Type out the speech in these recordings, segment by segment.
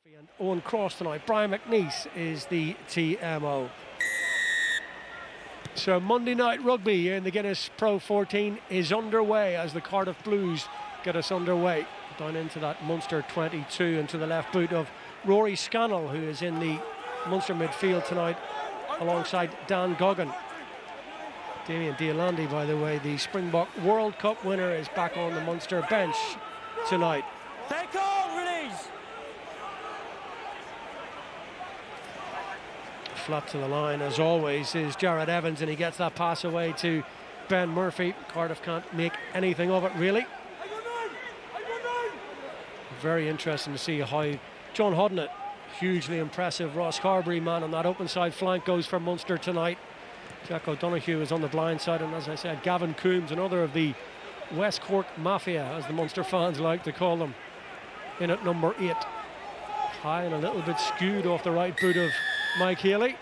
Murphy and Owen Cross tonight. Brian McNeice is the TMO. So Monday night rugby in the Guinness PRO14 is underway as the Cardiff Blues get us underway. Down into that Munster 22 and to the left boot of Rory Scannell, who is in the Munster midfield tonight alongside Dan Goggin. Damien Diolandi, by the way, the Springbok World Cup winner, is back on the Munster bench tonight. Take on, release. Flat to the line, as always, is Jared Evans, and he gets that pass away to Ben Murphy. Cardiff can't make anything of it, really. Very interesting to see how John Hodnett, hugely impressive Ross Carberry man on that open side flank, goes for Munster tonight. Jack O'Donoghue is on the blind side, and as I said, Gavin Coombs, another of the West Cork Mafia, as the Munster fans like to call them, in at number 8. High and a little bit skewed off the right boot of Mike Healy.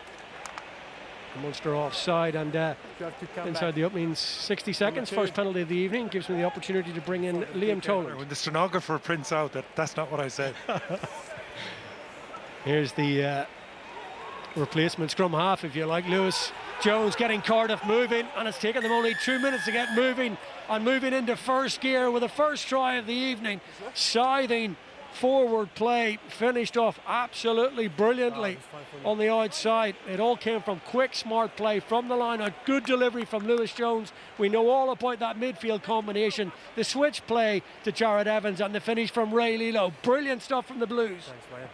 Munster offside, and inside the opening 60 seconds, first penalty of the evening, gives me the opportunity to bring in Liam Toland. When the stenographer prints out that's not what I said. Here's the replacement scrum half, if you like. Lewis Jones getting Cardiff moving, and it's taken them only 2 minutes to get moving, and moving into first gear with the first try of the evening. Scything forward play, finished off absolutely brilliantly on the outside. It all came from quick, smart play from the line, a good delivery from Lewis Jones. We know all about that midfield combination, the switch play to Jared Evans, and the finish from Ray Lilo. Brilliant stuff from the Blues. Thanks, Ryan.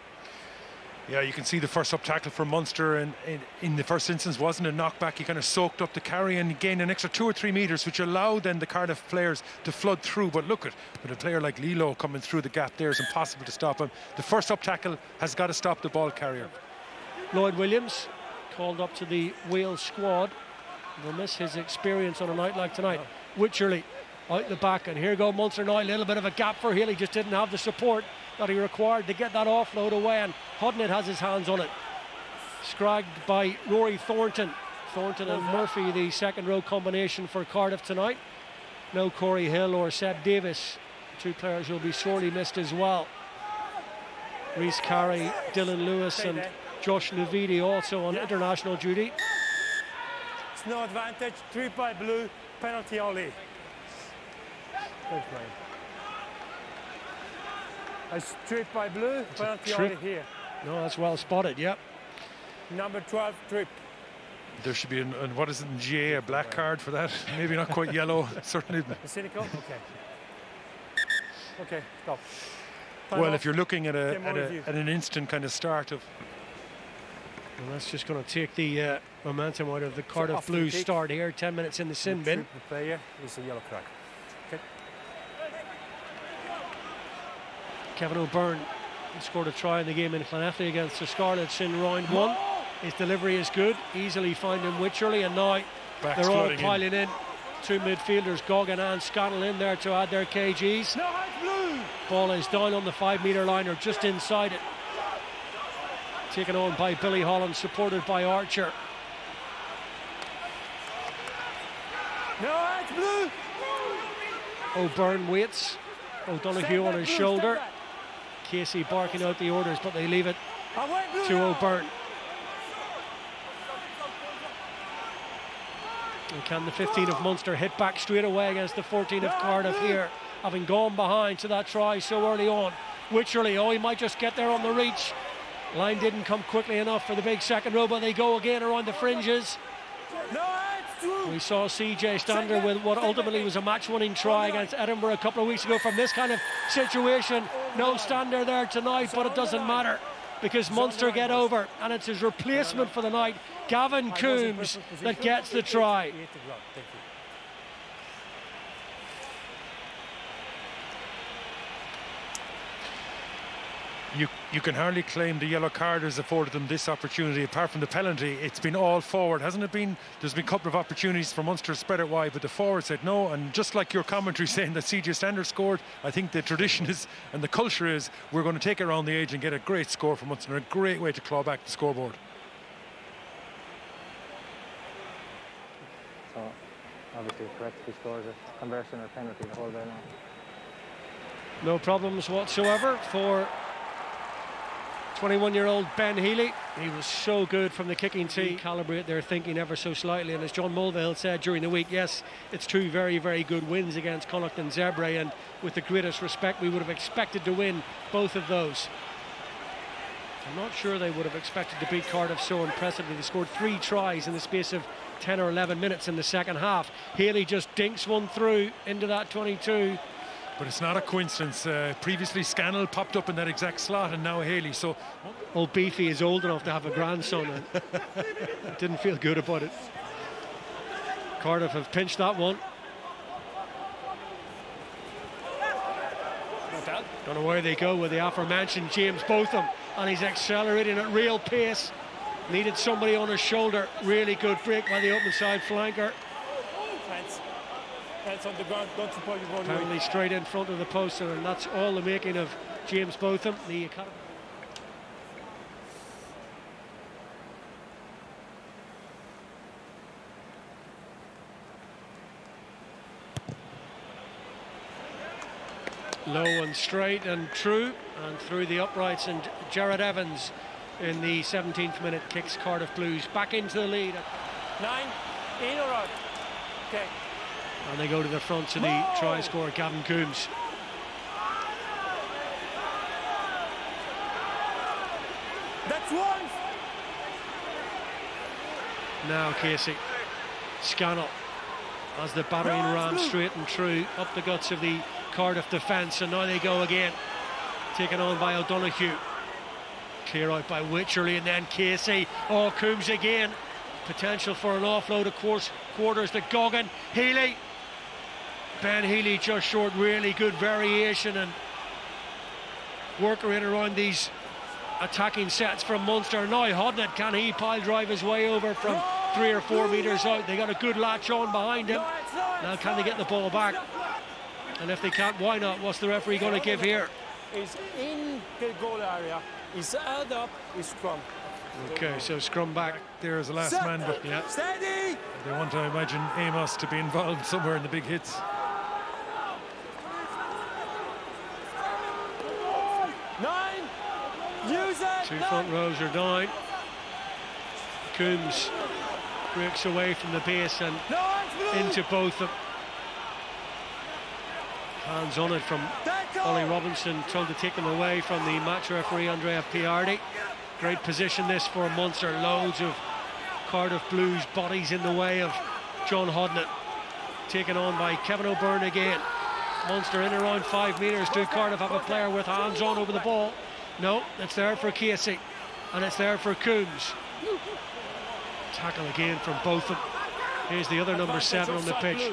Yeah, you can see the first up tackle for Munster, and in the first instance wasn't a knockback. He kind of soaked up the carry and gained an extra 2 or 3 metres, which allowed then the Cardiff players to flood through. But look, with a player like Lilo coming through the gap there, it's impossible to stop him. The first up tackle has got to stop the ball carrier. Lloyd Williams called up to the Wales squad. Will miss his experience on a night like tonight. Wycherley out the back, and here go Munster now. A little bit of a gap for Healy, just didn't have the support that he required to get that offload away, and Hodnett has his hands on it. Scragged by Rory Thornton. Thornton and Murphy, the second row combination for Cardiff tonight. No Corey Hill or Seb Davis, two players who will be sorely missed as well. Rhys Carey, Dylan Lewis and Josh Navidi also on international duty. It's no advantage, 3 by blue, penalty only. Thanks, Brian. A strip by blue, penalty only here. No, that's well spotted, yep. Number 12, trip. There should be, what is it in GA, a black card for that? Maybe not quite yellow, certainly. Cynical? Okay. Okay, stop. Well, if you're looking at an instant kind of start of... Well, that's just going to take the momentum out of the Cardiff Blues start here. 10 minutes in the sin bin. The player is a yellow card. Okay. Kevin O'Byrne scored a try in the game in Llanelli against the Scarlets in round 1. His delivery is good, easily finding Wycherley, and now they're all piling in. Two midfielders, Goggin and Scannell, in there to add their kgs. No, blue. Ball is down on the 5 metre line, or just inside it. Taken on by Billy Holland, supported by Archer. No, it's blue. O'Byrne waits. O'Donoghue on his shoulder. Casey barking out the orders, but they leave it to O'Byrne. And can the 15 of Munster hit back straight away against the 14 of Cardiff here, having gone behind to that try so early on? Wycherley, oh, he might just get there on the reach. Line didn't come quickly enough for the big second row, but they go again around the fringes. We saw CJ Stander with what ultimately was a match-winning try against Edinburgh a couple of weeks ago from this kind of situation. No Stander there tonight, but it doesn't matter because Munster get over, and it's his replacement for the night, Gavin Coombs, that gets the try. You can hardly claim the yellow card has afforded them this opportunity. Apart from the penalty, it's been all forward, hasn't it been? There's been a couple of opportunities for Munster to spread it wide, but the forward said no. And just like your commentary saying that CJ Stander scored, I think the tradition is, and the culture is, we're going to take it around the edge and get a great score for Munster, a great way to claw back the scoreboard. So, obviously, correct, he scores a conversion or penalty the whole day long. No problems whatsoever for 21-year-old Ben Healy, he was so good from the kicking tee. Calibrate their thinking ever so slightly, and as John Mulvihill said during the week, yes, it's two very, very good wins against Connacht and Zebre, and with the greatest respect, we would have expected to win both of those. I'm not sure they would have expected to beat Cardiff so impressively. They scored 3 tries in the space of 10 or 11 minutes in the second half. Healy just dinks one through into that 22. But it's not a coincidence. Previously, Scannell popped up in that exact slot, and now Haley. So, old Beefy is old enough to have a grandson, and didn't feel good about it. Cardiff have pinched that one. Don't know where they go with the aforementioned James Botham, and he's accelerating at real pace. Needed somebody on his shoulder. Really good break by the open side flanker. Hands on the ground, don't support your body. Apparently straight in front of the poster, and that's all the making of James Botham, the academy. Low and straight and true, and through the uprights, and Jared Evans in the 17th minute kicks Cardiff Blues back into the lead. 9, in or out? Okay. And they go to the front to the try scorer, Gavin Coombs. That's one. Now Casey. Scannell as the battering ram straight and true up the guts of the Cardiff defence, and now they go again. Taken on by O'Donoghue. Clear out by Wycherley, and then Casey. Oh, Coombs again. Potential for an offload, of course. Quarters to Goggin. Healy. Ben Healy just short. Really good variation and worker in around these attacking sets from Munster. Now Hodnett, can he pile drive his way over from 3 or 4 metres out? They got a good latch on behind him. Now can they get the ball back? And if they can't, why not? What's the referee going to give here? Is in the goal area. He's held up. He's scrum. Okay, so scrum back. there as the last man, but Yeah. Steady. they want to imagine Amos to be involved somewhere in the big hits. 9. Use it. 2 front rows are down. Coombs breaks away from the base and No hands blue. into both of them. Hands on it from Ollie Robinson, told to take them away from the match referee Andrea Piardi. Great position this for Munster. Loads of Cardiff Blues bodies in the way of John Hodnett. Taken on by Kevin O'Byrne again. Munster in around 5 metres. Do Cardiff have a player with hands on over the ball? No, it's there for Casey, and it's there for Coombs. Tackle again from both of them. Here's the other number 7 on the pitch,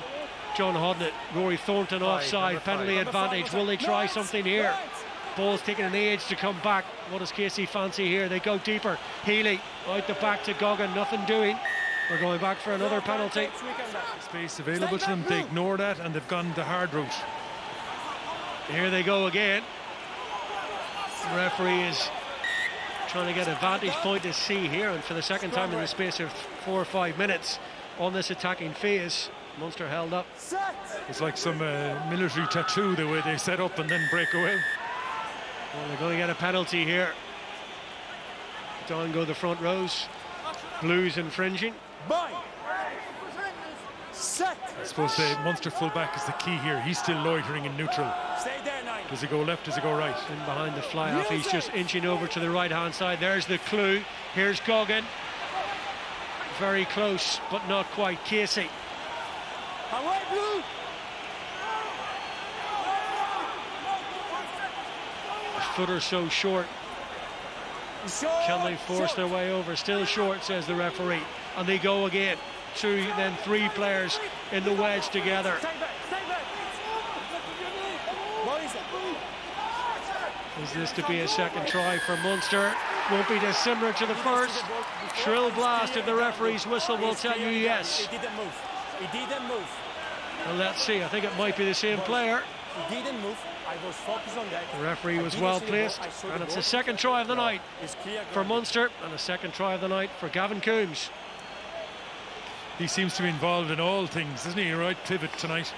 John Hodnett. Rory Thornton offside, penalty advantage. Will they try something here? Ball's taking an age to come back. What does Casey fancy here? They go deeper. Healy out the back to Goggin, nothing doing. We're going back for another penalty. Space available to them, they ignore that, and they've gone the hard route. Here they go again. The referee is trying to get a vantage point to see here, and for the second time in the space of 4 or 5 minutes on this attacking phase, Munster held up. It's like some military tattoo, the way they set up and then break away. Well, they're going to get a penalty here. Down go the front rows. Blues infringing. Set. I suppose the Munster fullback is the key here. He's still loitering in neutral. Stay there, 9. Does he go left? Does he go right? In behind the fly-off, he's just inching over to the right-hand side. There's the clue. Here's Goggin. Very close, but not quite. Casey. Away, blue. A foot or so short. Can they force their way over? Still short, says the referee. And they go again. 2, then 3 players in the wedge together. Stay back. Stay back. What is it? Is this to be a second try for Munster? Won't be dissimilar to the first. Shrill blast of the referee's whistle will tell you yes. He didn't move. He didn't move. Well, let's see. I think it might be the same player. He didn't move. I was focused on that. The referee was well placed, and it's the second try of the night It's clear for Munster, and a second try of the night for Gavin Coombs. He seems to be involved in all things, isn't he? Right pivot tonight.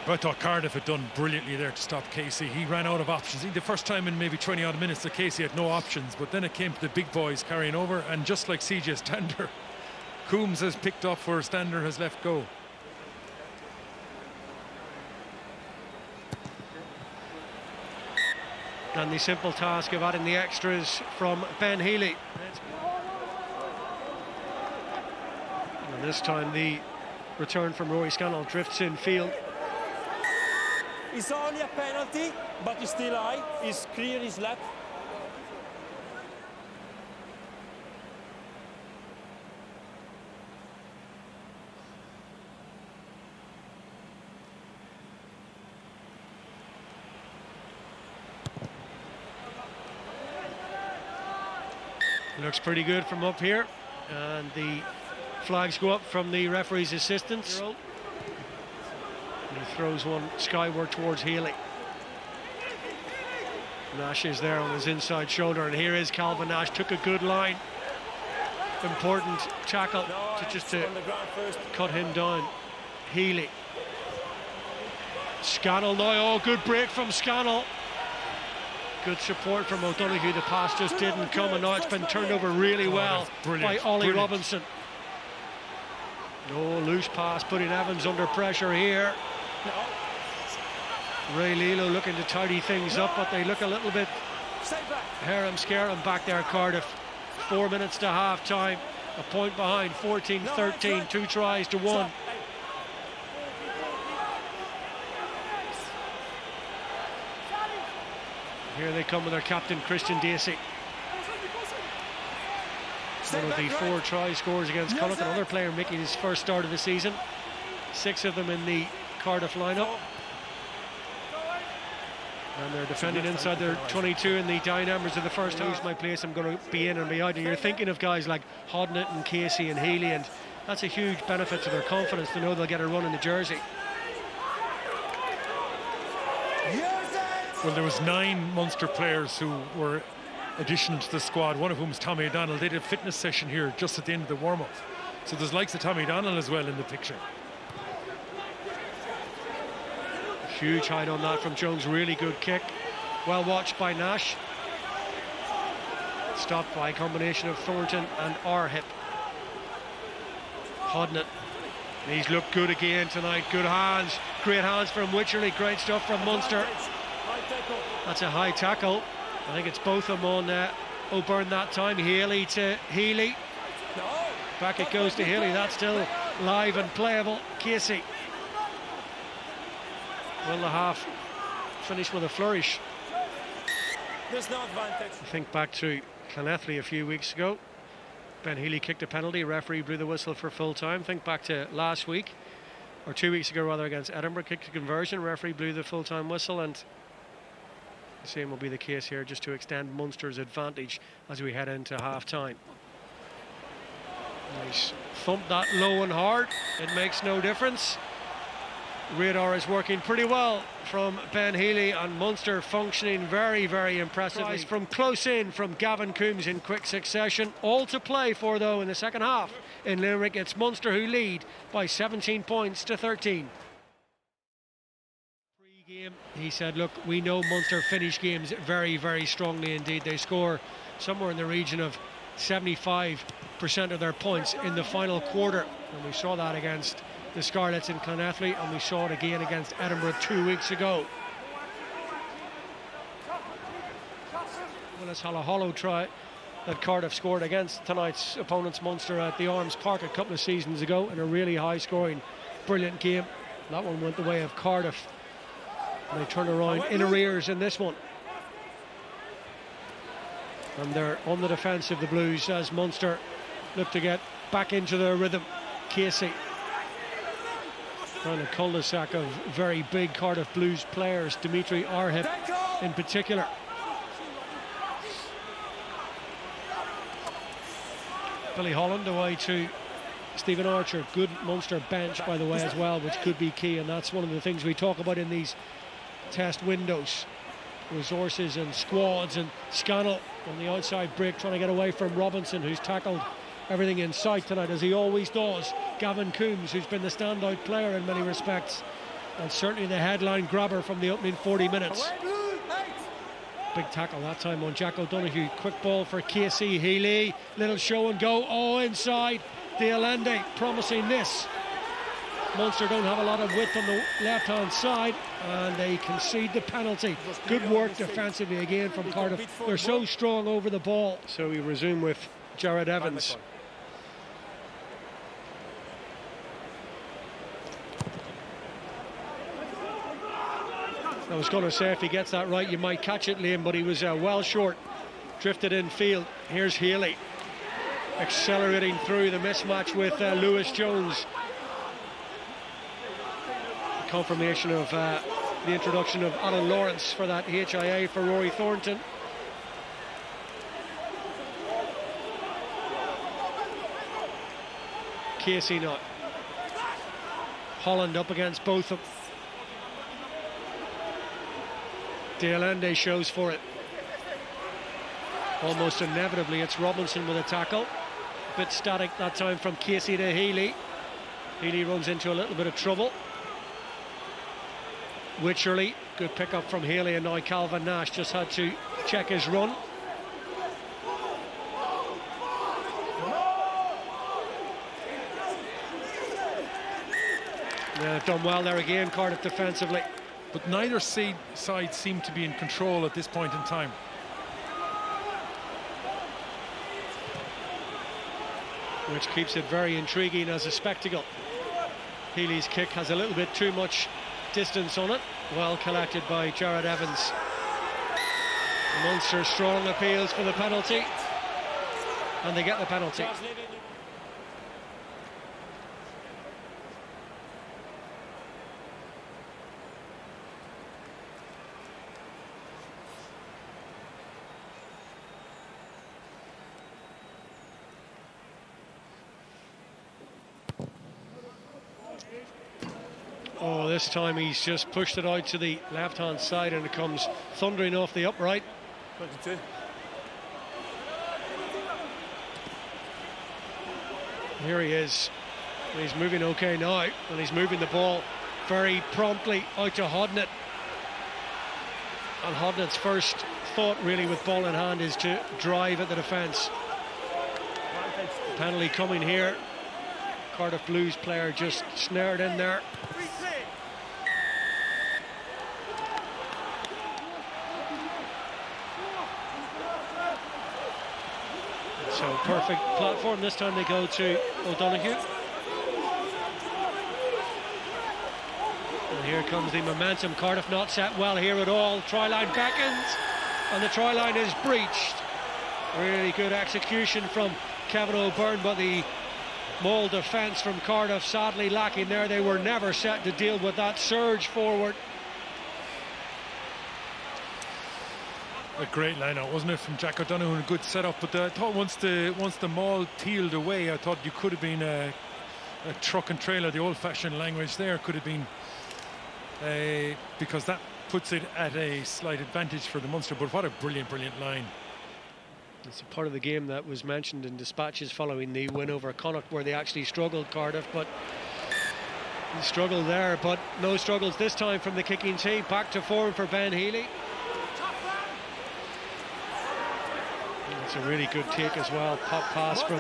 I thought Cardiff had done brilliantly there to stop Casey. He ran out of options. The first time in maybe 20 odd minutes that Casey had no options, but then it came to the big boys carrying over, and just like CJ Stander, Coombs has picked up where Stander has left go. And the simple task of adding the extras from Ben Healy. And this time the return from Rory Scannell drifts in field. It's only a penalty, but it's still high. It's clear his left. Looks pretty good from up here, and the flags go up from the referee's assistants. He throws one skyward towards Healy. Nash is there on his inside shoulder, and here is Calvin Nash. Took a good line. Important tackle to cut him down. Healy. Scannell now. Oh, good break from Scannell. Good support from O'Donoghue. The pass just didn't come, and now it's been turned over really well by Ollie Robinson. No loose pass, putting Evans under pressure here. Ray Lilo looking to tidy things up, but they look a little bit harem-scarum back there, Cardiff. 4 minutes to half-time, a point behind, 14-13, 2 tries to 1. Here they come with their captain, Christian Dacey. One of the 4 try scores against Connacht, another player making his first start of the season. 6 of them in the Cardiff lineup. And they're defending inside their 22 in the dying embers of the first half. My place, I'm going to be in and be out. And you're thinking of guys like Hodnett and Casey and Healy, and that's a huge benefit to their confidence to know they'll get a run in the jersey. Well, there was 9 Munster players who were additional to the squad, one of whom is Tommy O'Donnell. They did a fitness session here just at the end of the warm-up. So there's likes of Tommy O'Donnell as well in the picture. Huge height on that from Jones, really good kick. Well watched by Nash. Stopped by a combination of Thornton and Arhip. Hodnett. He's looked good again tonight, good hands. Great hands from Wycherley, great stuff from Munster. That's a high tackle. I think it's both of them on O'Byrne that time. Healy to Healy. Back it goes to Healy. That's still live and playable. Casey. Will the half finish with a flourish? There's no advantage. Think back to Llanelli a few weeks ago. Ben Healy kicked a penalty. Referee blew the whistle for full time. Think back to last week, or 2 weeks ago rather, against Edinburgh. Kicked a conversion. Referee blew the full time whistle, and the same will be the case here, just to extend Munster's advantage as we head into half-time. Nice. Thumped that low and hard. It makes no difference. Radar is working pretty well from Ben Healy, and Munster functioning very, very impressively. From close in from Gavin Coombs in quick succession. All to play for, though, in the second half. In Limerick, it's Munster who lead by 17 points to 13. Game, he said, look, we know Munster finish games very, very strongly indeed. They score somewhere in the region of 75% of their points in the final quarter, and we saw that against the Scarlets in Llanelli, and we saw it again against Edinburgh 2 weeks ago. Willis Hollow try that Cardiff scored against tonight's opponents Munster at the Arms Park a couple of seasons ago in a really high scoring, brilliant game. That one went the way of Cardiff. And they turn around in arrears in this one. And they're on the defence of the Blues as Munster look to get back into their rhythm. Casey. On a cul-de-sac of very big Cardiff Blues players, Dimitri Arhip in particular. Billy Holland away to Stephen Archer. Good Munster bench, by the way, as well, which could be key, and that's one of the things we talk about in these test windows. Resources and squads, and Scannell on the outside break trying to get away from Robinson, who's tackled everything in sight tonight, as he always does. Gavin Coombs, who's been the standout player in many respects and certainly the headline grabber from the opening 40 minutes. Big tackle that time on Jack O'Donoghue. Quick ball for Casey Healy. Little show and go. Oh, inside. De Allende promising this. Munster don't have a lot of width on the left-hand side, and they concede the penalty. Good work defensively again from Cardiff. They're so strong over the ball. So we resume with Jared Evans. I was going to say if he gets that right you might catch it, Liam, but he was well short. Drifted in field. Here's Healy accelerating through the mismatch with Lewis Jones. Confirmation of the introduction of Alan Lawrence for that HIA for Rory Thornton. Casey not. Holland up against both of them. De Allende shows for it. Almost inevitably it's Robinson with a tackle. A bit static that time from Casey to Healy. Healy runs into a little bit of trouble. Wycherley, good pick up from Healy, and now Calvin Nash just had to check his run. They've done well there again, Cardiff defensively. But neither side seemed to be in control at this point in time. Which keeps it very intriguing as a spectacle. Healy's kick has a little bit too much distance on it. Well collected by Jared Evans. Munster strong appeals for the penalty, and they get the penalty. Oh, this time he's just pushed it out to the left-hand side and it comes thundering off the upright. 22. Here he is. He's moving okay now, and he's moving the ball very promptly out to Hodnett. And Hodnett's first thought really with ball in hand is to drive at the defence. Penalty coming here. Cardiff Blues player just snared in there. So perfect platform. This time they go to O'Donoghue. And here comes the momentum. Cardiff not set well here at all. Try line beckons, and the try line is breached. Really good execution from Kevin O'Byrne, but the Maul defence from Cardiff sadly lacking there. They were never set to deal with that surge forward. A great line-out, wasn't it, from Jack O'Donoghue, and a good setup. But I thought once the maul tealed away, I thought you could have been a truck and trailer. The old-fashioned language there could have been, because that puts it at a slight advantage for the Munster. But what a brilliant line. It's a part of the game that was mentioned in dispatches following the win over Connacht, where they actually struggled, Cardiff, but they struggled there, but no struggles this time from the kicking team. Back to form for Ben Healy. It's a really good take as well. Pop pass from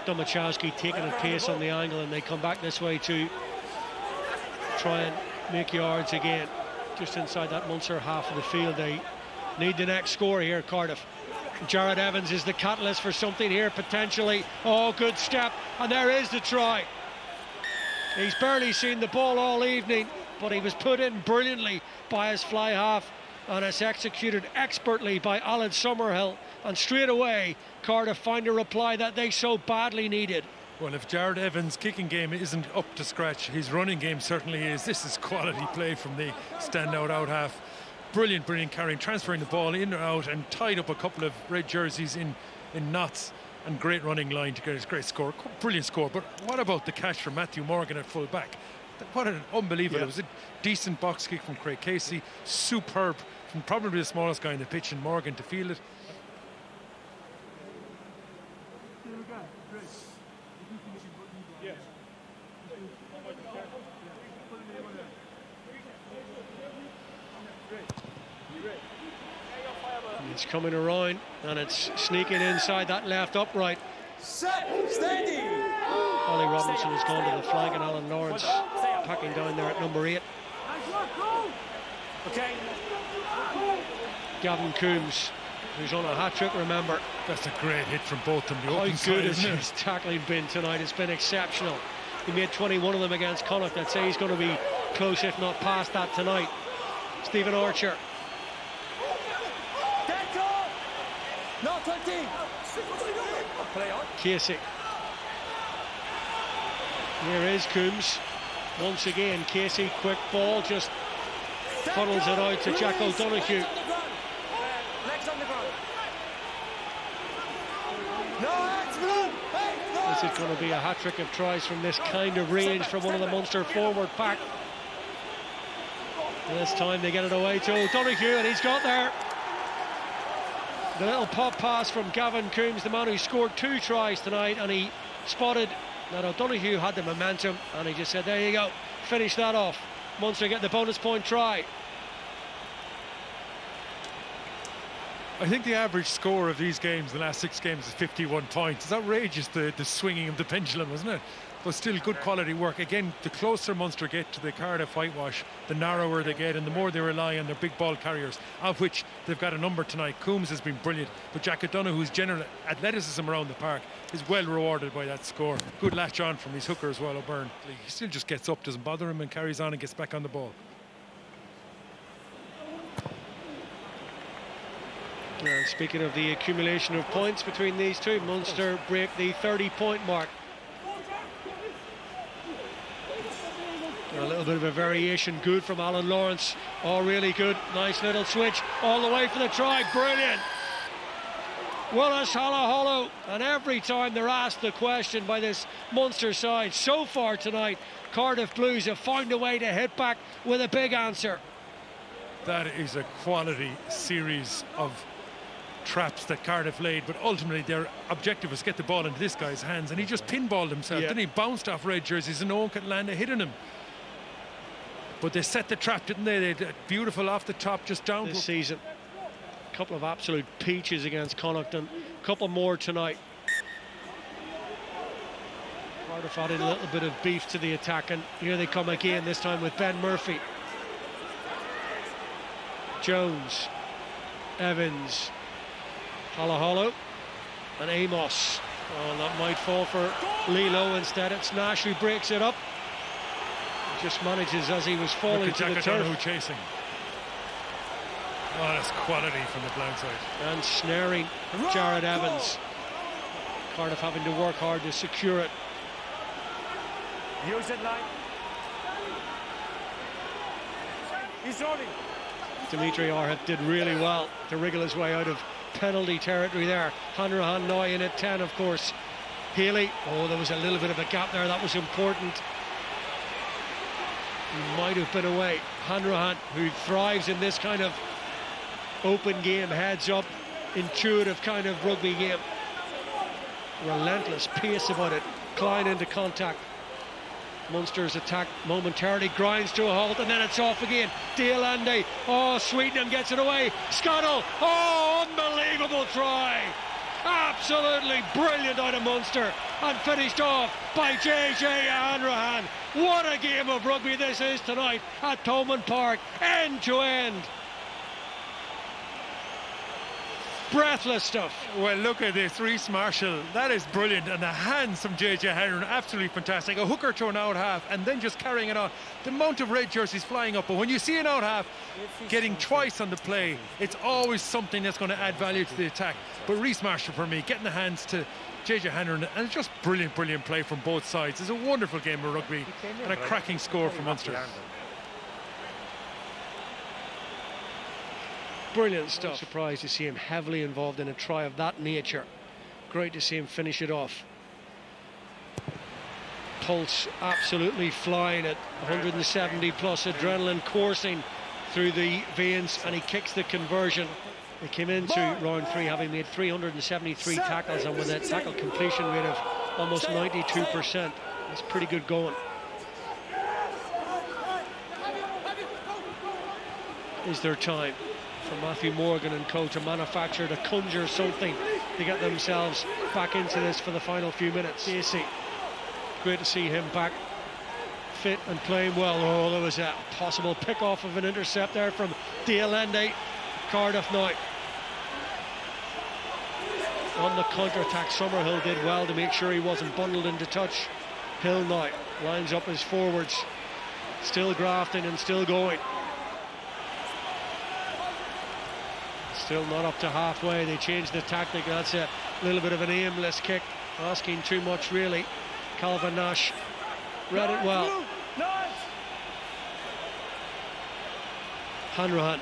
Domachowski, taking a pace on the angle, and they come back this way to try and make yards again. Just inside that Munster half of the field. They need the next score here, Cardiff. Jared Evans is the catalyst for something here, potentially. Oh, good step, and there is the try. He's barely seen the ball all evening, but he was put in brilliantly by his fly half, and it's executed expertly by Alan Summerhill. And straight away, Cardiff find a reply that they so badly needed. Well, if Jared Evans' kicking game isn't up to scratch, his running game certainly is. This is quality play from the standout out half. Brilliant carrying, transferring the ball in or out, and tied up a couple of red jerseys in knots, and great running line to get his great score. Brilliant score. But what about the catch from Matthew Morgan at full back? What an unbelievable. Yeah. It was a decent box kick from Craig Casey. Superb from probably the smallest guy in the pitch, and Morgan to field it. It's coming around and it's sneaking inside that left upright. Steady. Ollie Robinson has gone to the flank and Alan Lawrence packing down there at number 8. Okay. Gavin Coombs, who's on a hat-trick, remember. That's a great hit from both of them. The How open good side, has isn't it? his tackling been tonight? It's been exceptional. He made 21 of them against Connacht. I'd say he's going to be close, if not past that tonight. Stephen Archer. No, 20. Play on. Casey. Here is Coombs. Once again, Casey, quick ball, just funnels it out to Jack O'Donoghue. Legs on the ground. No hands, Blue. Hey, no. This is going to be a hat-trick of tries from this kind of range from one of the Munster forward pack. This time they get it away to O'Donoghue, and he's got there. The little pop pass from Gavin Coombs, the man who scored 2 tries tonight, and he spotted that O'Donoghue had the momentum, and he just said, there you go, finish that off. Munster get the bonus point try. I think the average score of these games, the last 6 games, is 51 points. It's outrageous, the swinging of the pendulum, isn't it? But still good quality work. Again, the closer Munster get to the Cardiff whitewash, the narrower they get and the more they rely on their big ball carriers, of which they've got a number tonight. Coombs has been brilliant, but Jack O'Donoghue's general athleticism around the park is well rewarded by that score. Good latch on from his hooker as well, O'Byrne. He still just gets up, doesn't bother him, and carries on and gets back on the ball. And speaking of the accumulation of points between these two, Munster break the 30-point mark. A little bit of a variation, good from Alan Lawrence. Oh, really good, nice little switch, all the way for the try, brilliant. Willis Halaholo, and every time they're asked the question by this Munster side so far tonight, Cardiff Blues have found a way to hit back with a big answer. That is a quality series of traps that Cardiff laid, but ultimately their objective was get the ball into this guy's hands, and he just pinballed himself. Then he bounced off red jerseys and no one could land a hit on him. But they set the trap, didn't they? They did beautiful off the top, just down this season. A couple of absolute peaches against Connacht, and a couple more tonight. Cardiff added a little bit of beef to the attack, and here they come again, this time with Ben Murphy. Jones, Evans, Halaholo, and Amos. Oh, that might fall for Lilo instead. It's Nash who breaks it up. Just manages as he was falling to the turf. Chasing. Oh, that's quality from the blind side. And snaring Jared Evans. Cardiff having to work hard to secure it. Use it line. He's rolling. Dimitri Arhat did really well to wriggle his way out of penalty territory there. Hanrahan now in at 10, of course. Healy, oh, there was a little bit of a gap there, that was important. He might have been away. Hanrahan, who thrives in this kind of open game, heads up, intuitive kind of rugby game. Relentless pace about it. Klein into contact. Munster's attack momentarily grinds to a halt, and then it's off again. Deolande, oh, Sweetenham gets it away. Scuttle, oh, unbelievable try. Absolutely brilliant out of Munster, and finished off by JJ Hanrahan. What a game of rugby this is tonight at Thomond Park, end to end. Breathless stuff. Well, look at this, Reece Marshall, that is brilliant, and the hands from JJ Hanrahan, absolutely fantastic. A hooker to an out half and then just carrying it on. The amount of red jerseys flying up, but when you see an out half getting twice on the play, it's always something that's going to add value to the attack. But Reece Marshall, for me, getting the hands to JJ Hanrahan, and it's just brilliant play from both sides. It's a wonderful game of rugby and a cracking score for Munster. Brilliant stuff. Surprised to see him heavily involved in a try of that nature. Great to see him finish it off. Pulse absolutely flying at 170 plus, adrenaline coursing through the veins, and he kicks the conversion. They came into round 3 having made 373 tackles, and with a tackle completion rate of almost 92%. That's pretty good going. Is there time? for Matthew Morgan and co to manufacture, to conjure something to get themselves back into this for the final few minutes. Dacey, great to see him back fit and playing well. Oh, there was a possible pick off of an intercept there from Dialende. Cardiff now on the counter-attack. Summerhill did well to make sure he wasn't bundled into touch. Hill now lines up his forwards, still grafting and still going. Still not up to halfway. They changed the tactic. That's a little bit of an aimless kick, asking too much really. Calvin Nash read it well. Hanrahan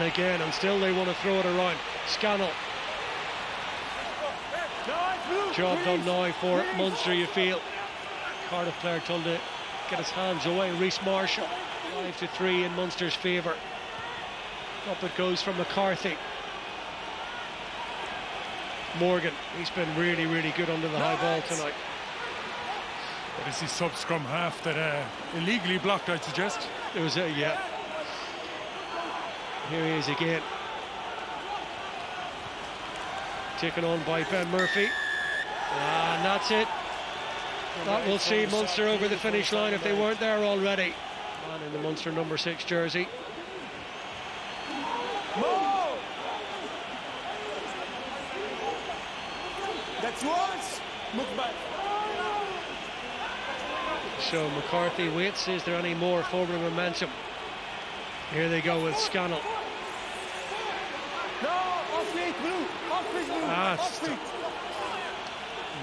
again, and still they want to throw it around. Scannell. Job done now for Munster, you feel. Cardiff player told to get his hands away. Reece Marshall, 5-3 in Munster's favour. Up it goes from McCarthy. Morgan, he's been really, really good under the high ball tonight. But it's his sub-scrum half that illegally blocked, I'd suggest. There was a, yeah. Here he is again. Taken on by Ben Murphy. And that's it. That will see Munster over the finish line if they weren't there already. Man in the Munster number 6 jersey. That's once. Look back. So McCarthy waits. Is there any more forward momentum? Here they go with Scannell. No, off feet, Blue. Off feet, Blue. Off feet.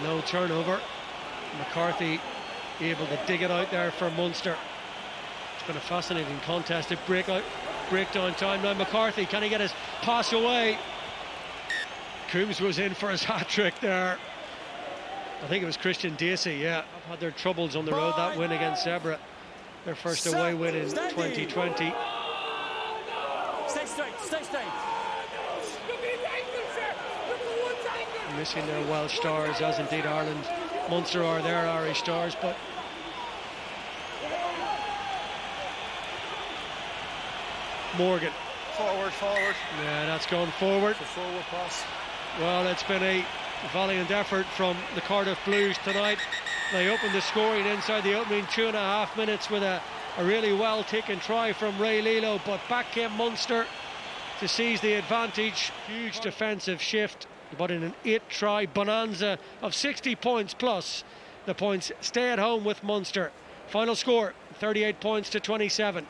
No turnover. McCarthy able to dig it out there for Munster. It's been a fascinating contested breakdown time. Now McCarthy, can he get his pass away? Coombs was in for his hat-trick there. I think it was Christian Dacey, yeah. I've had their troubles on the road. That win against Zebra, their first away win in 2020. Stay straight, stay straight. Missing their Welsh stars, as indeed Ireland. Munster are their Irish stars, but Morgan. Forward. Yeah, that's gone forward. It's a forward pass. Well, it's been a valiant effort from the Cardiff Blues tonight. They opened the scoring inside the opening 2.5 minutes with a really well taken try from Ray Lilo, but back came Munster to seize the advantage. Huge defensive shift, but in an 8-try bonanza of 60 points plus, the points stay at home with Munster. Final score 38 points to 27.